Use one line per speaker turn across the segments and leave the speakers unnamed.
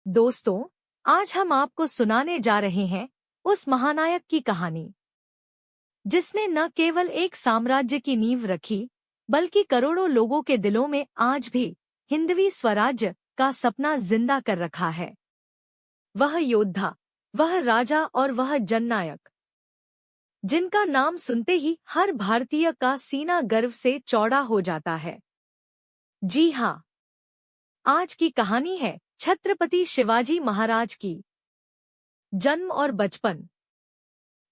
दोस्तों, आज हम आपको सुनाने जा रहे हैं उस महानायक की कहानी जिसने न केवल एक साम्राज्य की नींव रखी बल्कि करोड़ों लोगों के दिलों में आज भी हिंदवी स्वराज्य का सपना जिंदा कर रखा है। वह योद्धा, वह राजा और वह जननायक जिनका नाम सुनते ही हर भारतीय का सीना गर्व से चौड़ा हो जाता है। जी हाँ, आज की कहानी है छत्रपति शिवाजी महाराज की। जन्म और बचपन।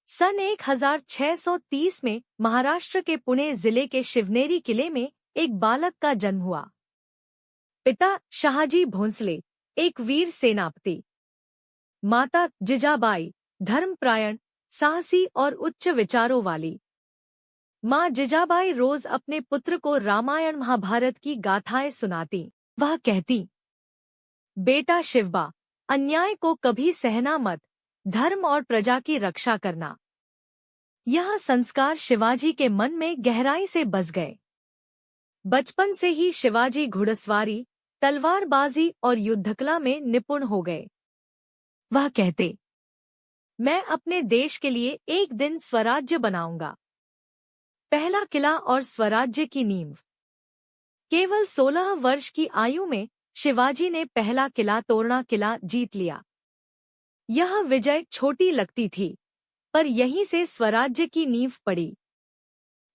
सन 1630 में महाराष्ट्र के पुणे जिले के शिवनेरी किले में एक बालक का जन्म हुआ। पिता शहाजी भोंसले एक वीर सेनापति, माता जिजाबाई धर्मपरायण, साहसी और उच्च विचारों वाली। माँ जिजाबाई रोज अपने पुत्र को रामायण महाभारत की गाथाएं सुनाती। वह कहती, बेटा शिवबा, अन्याय को कभी सहना मत, धर्म और प्रजा की रक्षा करना। यह संस्कार शिवाजी के मन में गहराई से बस गए। बचपन से ही शिवाजी घुड़सवारी, तलवारबाजी और युद्धकला में निपुण हो गए। वह कहते, मैं अपने देश के लिए एक दिन स्वराज्य बनाऊंगा। पहला किला और स्वराज्य की नींव। केवल 16 वर्ष की आयु में शिवाजी ने पहला किला तोरणा किला जीत लिया। यह विजय छोटी लगती थी, पर यहीं से स्वराज्य की नींव पड़ी।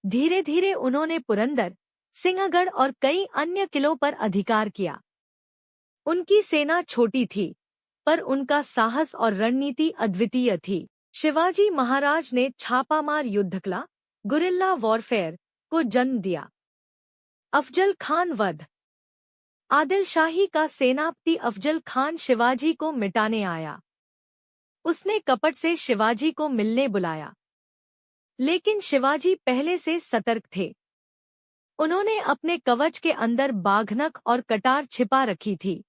धीरे धीरे उन्होंने पुरंदर, सिंहगढ़ और कई अन्य किलों पर अधिकार किया। उनकी सेना छोटी थी, पर उनका साहस और रणनीति अद्वितीय थी। शिवाजी महाराज ने छापामार युद्धकला, गुरिल्ला वॉरफेयर को जन्म दिया। अफजल खान वध। आदिल शाही का सेनापति अफजल खान शिवाजी को मिटाने आया। उसने कपट से शिवाजी को मिलने बुलाया, लेकिन शिवाजी पहले से सतर्क थे। उन्होंने अपने कवच के अंदर बाघनख और कटार छिपा रखी थी।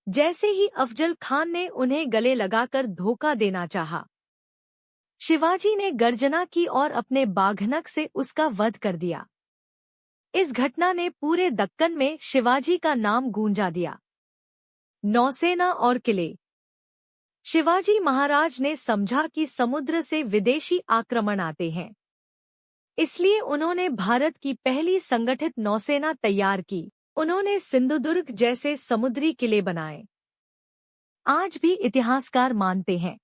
जैसे ही अफजल खान ने उन्हें गले लगाकर धोखा देना चाहा, शिवाजी ने गर्जना की और अपने बाघनख से उसका वध कर दिया। इस घटना ने पूरे दक्कन में शिवाजी का नाम गूंजा दिया। नौसेना और किले। शिवाजी महाराज ने समझा कि समुद्र से विदेशी आक्रमण आते हैं, इसलिए उन्होंने भारत की पहली संगठित नौसेना तैयार की। उन्होंने सिंधुदुर्ग जैसे समुद्री किले बनाए। आज भी इतिहासकार मानते हैं,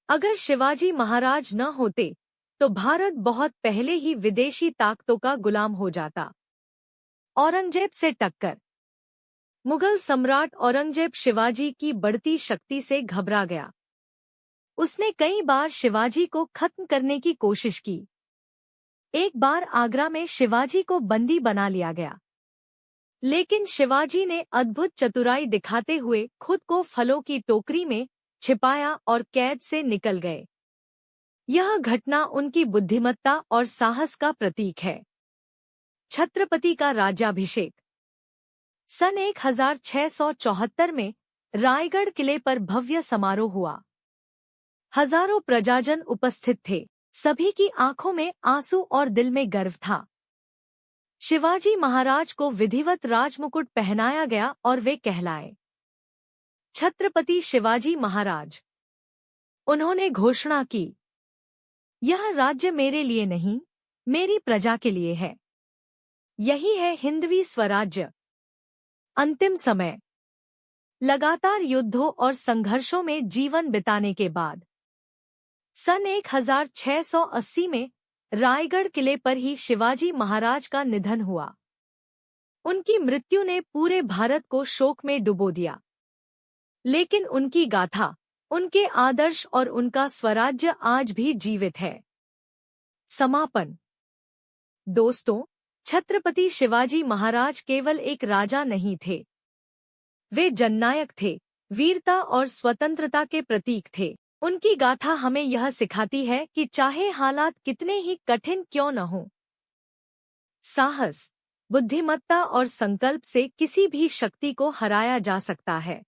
अगर शिवाजी महाराज न होते तो भारत बहुत पहले ही विदेशी ताकतों का गुलाम हो जाता। औरंगजेब से टक्कर। मुगल सम्राट औरंगजेब शिवाजी की बढ़ती शक्ति से घबरा गया। उसने कई बार शिवाजी को खत्म करने की कोशिश की। एक बार आगरा में शिवाजी को बंदी बना लिया गया, लेकिन शिवाजी ने अद्भुत चतुराई दिखाते हुए खुद को फलों की टोकरी में छिपाया और कैद से निकल गए। यह घटना उनकी बुद्धिमत्ता और साहस का प्रतीक है। छत्रपति का राज्याभिषेक। सन 1674 में रायगढ़ किले पर भव्य समारोह हुआ। हजारों प्रजाजन उपस्थित थे। सभी की आंखों में आंसू और दिल में गर्व था। शिवाजी महाराज को विधिवत राजमुकुट पहनाया गया और वे कहलाए छत्रपति शिवाजी महाराज। उन्होंने घोषणा की, यह राज्य मेरे लिए नहीं, मेरी प्रजा के लिए है। यही है हिंदवी स्वराज्य। अंतिम समय। लगातार युद्धों और संघर्षों में जीवन बिताने के बाद सन 1680 में रायगढ़ किले पर ही शिवाजी महाराज का निधन हुआ। उनकी मृत्यु ने पूरे भारत को शोक में डुबो दिया, लेकिन उनकी गाथा, उनके आदर्श और उनका स्वराज्य आज भी जीवित है। समापन। दोस्तों, छत्रपति शिवाजी महाराज केवल एक राजा नहीं थे, वे जननायक थे, वीरता और स्वतंत्रता के प्रतीक थे। उनकी गाथा हमें यह सिखाती है कि चाहे हालात कितने ही कठिन क्यों न हों, साहस, बुद्धिमत्ता और संकल्प से किसी भी शक्ति को हराया जा सकता है।